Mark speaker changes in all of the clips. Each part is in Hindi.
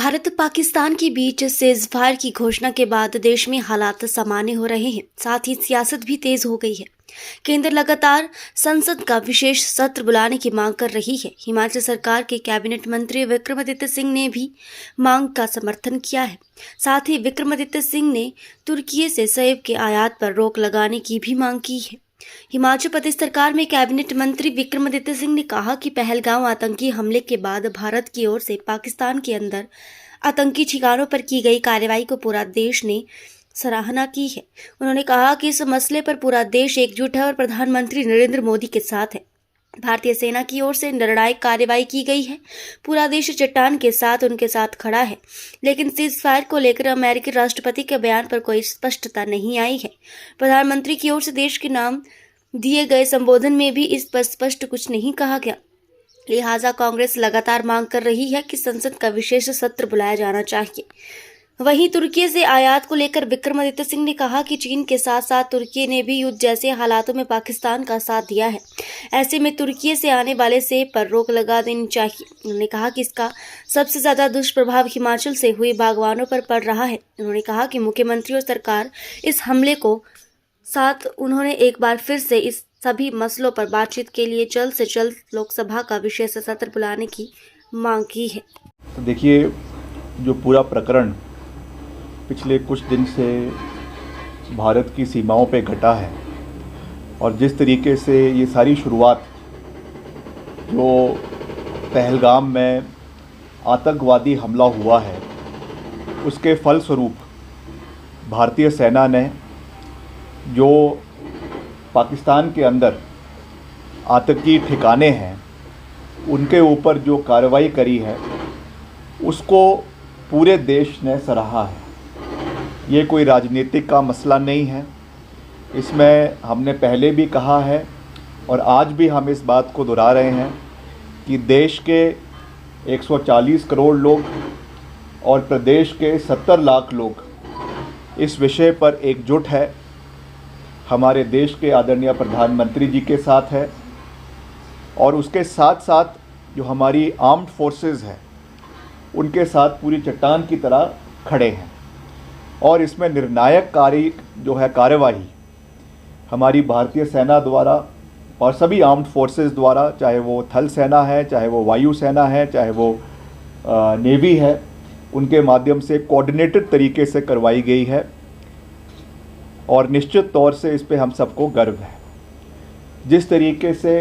Speaker 1: भारत पाकिस्तान के बीच सीज़फायर की घोषणा के बाद देश में हालात सामान्य हो रहे हैं, साथ ही सियासत भी तेज हो गई है। केंद्र लगातार संसद का विशेष सत्र बुलाने की मांग कर रही है। हिमाचल सरकार के कैबिनेट मंत्री विक्रमादित्य सिंह ने भी मांग का समर्थन किया है। साथ ही विक्रमादित्य सिंह ने तुर्की से सेब के आयात पर रोक लगाने की भी मांग की है। हिमाचल प्रदेश सरकार में कैबिनेट मंत्री विक्रमादित्य सिंह ने कहा कि पहलगाम आतंकी हमले के बाद भारत की ओर से पाकिस्तान के अंदर आतंकी ठिकानों पर की गई कार्रवाई को पूरा देश ने सराहना की है। उन्होंने कहा कि इस मसले पर पूरा देश एकजुट है और प्रधानमंत्री नरेंद्र मोदी के साथ है। भारतीय सेना की ओर से निर्णायक कार्रवाई की गई है। पूरा देश चट्टान के साथ उनके साथ खड़ा है, लेकिन सीज फायर को लेकर अमेरिकी राष्ट्रपति के बयान पर कोई स्पष्टता नहीं आई है। प्रधानमंत्री की ओर से देश के नाम दिए गए संबोधन में भी इस पर स्पष्ट कुछ नहीं कहा गया। लिहाजा कांग्रेस लगातार मांग कर रही है कि संसद का विशेष सत्र बुलाया जाना चाहिए। वहीं तुर्की से आयात को लेकर विक्रमादित्य सिंह ने कहा कि चीन के साथ साथ तुर्की ने भी युद्ध जैसे हालातों में पाकिस्तान का साथ दिया है। ऐसे में तुर्की से आने वाले सेब पर रोक लगा देनी चाहिए। उन्होंने कहा कि इसका सबसे ज्यादा दुष्प्रभाव हिमाचल से हुए बागवानों पर पड़ रहा है। उन्होंने कहा कि मुख्यमंत्री और सरकार इस हमले को साथ उन्होंने एक बार फिर से इस सभी मसलों पर बातचीत के लिए जल्द से जल्द लोकसभा का विशेष सत्र बुलाने की मांग की है।
Speaker 2: तो देखिए, जो पूरा प्रकरण पिछले कुछ दिन से भारत की सीमाओं पे घटा है और जिस तरीके से ये सारी शुरुआत जो पहलगाम में आतंकवादी हमला हुआ है उसके फलस्वरूप भारतीय सेना ने जो पाकिस्तान के अंदर आतंकी ठिकाने हैं उनके ऊपर जो कार्रवाई करी है उसको पूरे देश ने सराहा है। ये कोई राजनीतिक का मसला नहीं है। इसमें हमने पहले भी कहा है और आज भी हम इस बात को दोहरा रहे हैं कि देश के 140 करोड़ लोग और प्रदेश के 70 लाख लोग इस विषय पर एकजुट है। हमारे देश के आदरणीय प्रधानमंत्री जी के साथ है और उसके साथ साथ जो हमारी आर्म्ड फोर्सेस है उनके साथ पूरी चट्टान की तरह खड़े हैं। और इसमें निर्णायक कार्यवाही हमारी भारतीय सेना द्वारा और सभी आर्म्ड फोर्सेस द्वारा, चाहे वो थल सेना है, चाहे वो वायु सेना है, चाहे वो नेवी है, उनके माध्यम से कोऑर्डिनेटेड तरीके से करवाई गई है और निश्चित तौर से इस पे हम सबको गर्व है। जिस तरीके से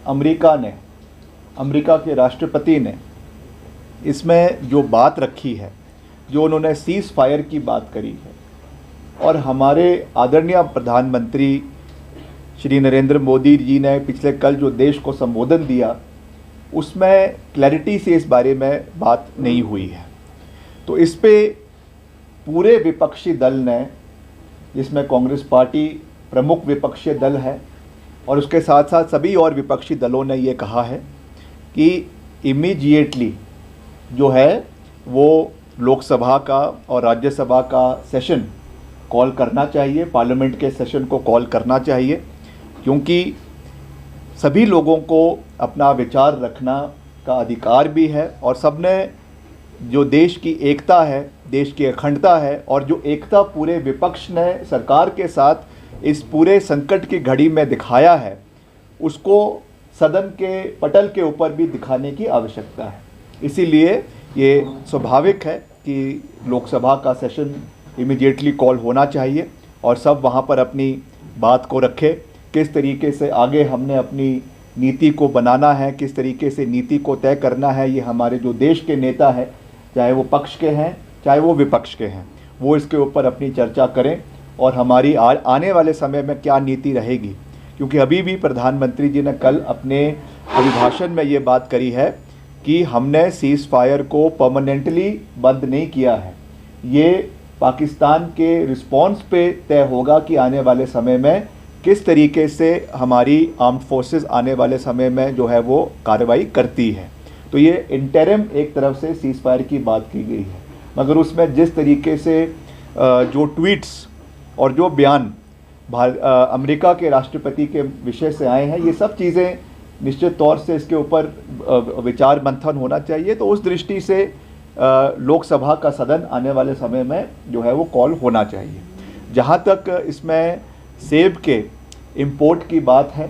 Speaker 2: अमेरिका के राष्ट्रपति ने इसमें जो बात रखी है, जो उन्होंने सीज़ फायर की बात करी है और हमारे आदरणीय प्रधानमंत्री श्री नरेंद्र मोदी जी ने पिछले कल जो देश को संबोधन दिया उसमें क्लैरिटी से इस बारे में बात नहीं हुई है। तो इस पे पूरे विपक्षी दल ने, जिसमें कांग्रेस पार्टी प्रमुख विपक्षी दल है और उसके साथ साथ सभी और विपक्षी दलों ने ये कहा है कि इमीडिएटली जो है वो लोकसभा का और राज्यसभा का सेशन कॉल करना चाहिए, पार्लियामेंट के सेशन को कॉल करना चाहिए, क्योंकि सभी लोगों को अपना विचार रखना का अधिकार भी है और सबने जो देश की एकता है, देश की अखंडता है और जो एकता पूरे विपक्ष ने सरकार के साथ इस पूरे संकट की घड़ी में दिखाया है उसको सदन के पटल के ऊपर भी दिखाने की आवश्यकता है। इसीलिए ये स्वाभाविक है कि लोकसभा का सेशन इमीडिएटली कॉल होना चाहिए और सब वहाँ पर अपनी बात को रखें, किस तरीके से आगे हमने अपनी नीति को बनाना है, किस तरीके से नीति को तय करना है। ये हमारे जो देश के नेता हैं, चाहे वो पक्ष के हैं चाहे वो विपक्ष के हैं, वो इसके ऊपर अपनी चर्चा करें और हमारी आने वाले समय में क्या नीति रहेगी। क्योंकि अभी भी प्रधानमंत्री जी ने कल अपने अभिभाषण में ये बात करी है कि हमने सीज़ फायर को परमानेंटली बंद नहीं किया है। ये पाकिस्तान के रिस्पॉन्स पे तय होगा कि आने वाले समय में किस तरीके से हमारी आर्म्ड फोर्सेस आने वाले समय में जो है वो कार्रवाई करती है। तो ये इंटरिम एक तरफ से सीज़ फायर की बात की गई है, मगर उसमें जिस तरीके से जो ट्वीट्स और जो बयान अमेरिका के राष्ट्रपति के विषय से आए हैं, ये सब चीज़ें निश्चित तौर से इसके ऊपर विचार मंथन होना चाहिए। तो उस दृष्टि से लोकसभा का सदन आने वाले समय में जो है वो कॉल होना चाहिए। जहाँ तक इसमें सेब के इंपोर्ट की बात है,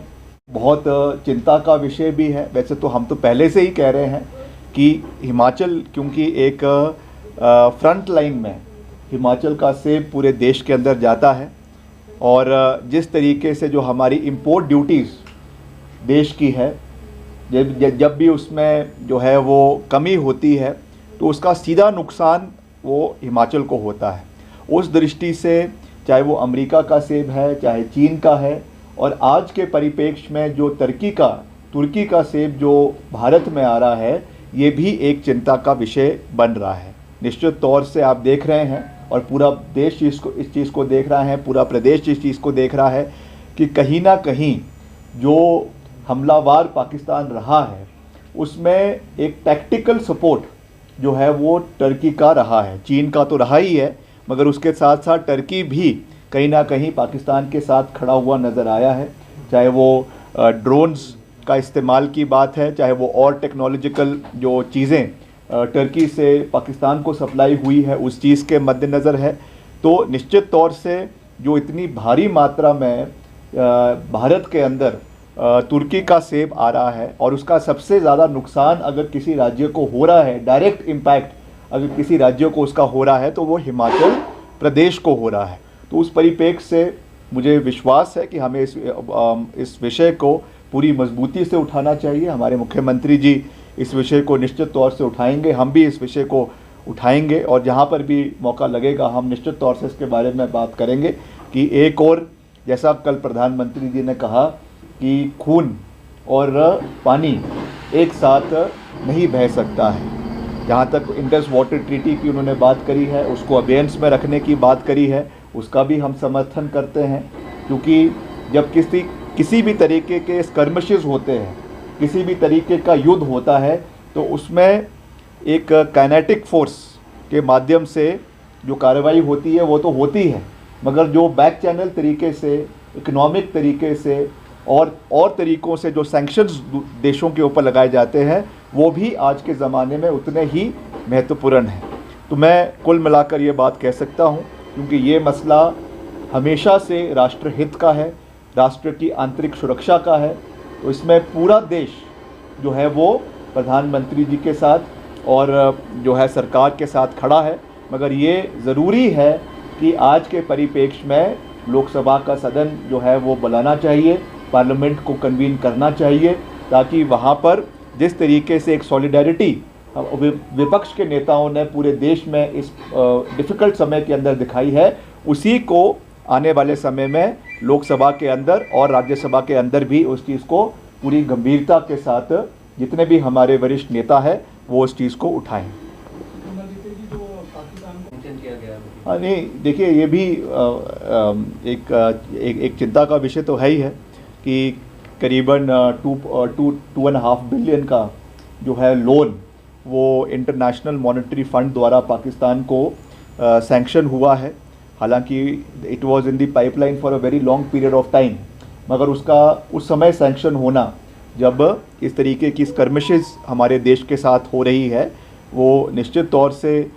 Speaker 2: बहुत चिंता का विषय भी है। वैसे तो हम तो पहले से ही कह रहे हैं कि हिमाचल, क्योंकि एक फ्रंट लाइन में हिमाचल का सेब पूरे देश के अंदर जाता है, और जिस तरीके से जो हमारी इंपोर्ट ड्यूटीज़ देश की है, जब भी उसमें जो है वो कमी होती है तो उसका सीधा नुकसान वो हिमाचल को होता है। उस दृष्टि से चाहे वो अमेरिका का सेब है, चाहे चीन का है, और आज के परिप्रेक्ष्य में जो तुर्की का सेब जो भारत में आ रहा है, ये भी एक चिंता का विषय बन रहा है। निश्चित तौर से आप देख रहे हैं, और पूरा देश इस चीज़ को देख रहा है, पूरा प्रदेश इस चीज़ को देख रहा है कि कहीं ना कहीं जो हमलावर पाकिस्तान रहा है, उसमें एक टैक्टिकल सपोर्ट जो है वो टर्की का रहा है। चीन का तो रहा ही है, मगर उसके साथ साथ टर्की भी कहीं ना कहीं पाकिस्तान के साथ खड़ा हुआ नज़र आया है। चाहे वो ड्रोन्स का इस्तेमाल की बात है, चाहे वो और टेक्नोलॉजिकल जो चीज़ें टर्की से पाकिस्तान को सप्लाई हुई है, उस चीज़ के मद्देनज़र है। तो निश्चित तौर से जो इतनी भारी मात्रा में भारत के अंदर तुर्की का सेब आ रहा है, और उसका सबसे ज़्यादा नुकसान अगर किसी राज्य को हो रहा है, डायरेक्ट इम्पैक्ट अगर किसी राज्य को उसका हो रहा है, तो वो हिमाचल प्रदेश को हो रहा है। तो उस परिप्रेक्ष्य से मुझे विश्वास है कि हमें इस विषय को पूरी मजबूती से उठाना चाहिए। हमारे मुख्यमंत्री जी इस विषय को निश्चित तौर से उठाएंगे, हम भी इस विषय को उठाएंगे, और जहाँ पर भी मौका लगेगा हम निश्चित तौर से इसके बारे में बात करेंगे कि एक और, जैसा कल प्रधानमंत्री जी ने कहा कि खून और पानी एक साथ नहीं बह सकता है। जहाँ तक इंडस वाटर ट्रीटी की उन्होंने बात करी है, उसको अबेयंस में रखने की बात करी है, उसका भी हम समर्थन करते हैं। क्योंकि जब किसी भी तरीके के स्कर्मिशेस होते हैं, किसी भी तरीके का युद्ध होता है, तो उसमें एक काइनेटिक फोर्स के माध्यम से जो कार्रवाई होती है वो तो होती है, मगर जो बैक चैनल तरीके से, इकोनॉमिक तरीके से और तरीक़ों से जो सैंक्शंस देशों के ऊपर लगाए जाते हैं, वो भी आज के ज़माने में उतने ही महत्वपूर्ण हैं। तो मैं कुल मिलाकर ये बात कह सकता हूँ, क्योंकि ये मसला हमेशा से राष्ट्रहित का है, राष्ट्र की आंतरिक सुरक्षा का है, तो इसमें पूरा देश जो है वो प्रधानमंत्री जी के साथ और जो है सरकार के साथ खड़ा है। मगर ये ज़रूरी है कि आज के परिप्रेक्ष्य में लोकसभा का सदन जो है वो बुलाना चाहिए, पार्लियामेंट को कन्वीन करना चाहिए, ताकि वहाँ पर जिस तरीके से एक सॉलिडारिटी विपक्ष के नेताओं ने पूरे देश में इस डिफ़िकल्ट समय के अंदर दिखाई है, उसी को आने वाले समय में लोकसभा के अंदर और राज्यसभा के अंदर भी उस चीज़ को पूरी गंभीरता के साथ जितने भी हमारे वरिष्ठ नेता हैं वो उस चीज़ को उठाएं। हाँ, नहीं, देखिए, ये भी एक चिंता का विषय तो है ही है कि करीबन 2.5 बिलियन का जो है लोन वो इंटरनेशनल मॉनेटरी फंड द्वारा पाकिस्तान को सैंक्शन हुआ है। हालांकि it was in the pipeline for a very long period of time, मगर उसका उस समय सैंक्शन होना, जब इस तरीके की स्कर्मिशेस हमारे देश के साथ हो रही है, वो निश्चित तौर से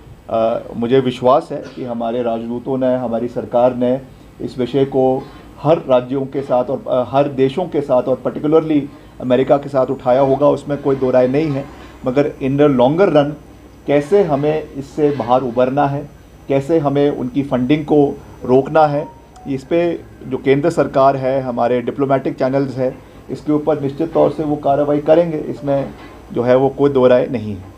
Speaker 2: मुझे विश्वास है कि हमारे राजदूतों ने, हमारी सरकार ने इस विषय को हर राज्यों के साथ और हर देशों के साथ और पर्टिकुलरली अमेरिका के साथ उठाया होगा, उसमें कोई दो राय नहीं है। मगर इन द लॉन्गर रन कैसे हमें इससे बाहर उबरना है, कैसे हमें उनकी फंडिंग को रोकना है, इस पे जो केंद्र सरकार है, हमारे डिप्लोमेटिक चैनल्स है, इसके ऊपर निश्चित तौर से वो कार्रवाई करेंगे। इसमें जो है वो कोई दो राय नहीं है।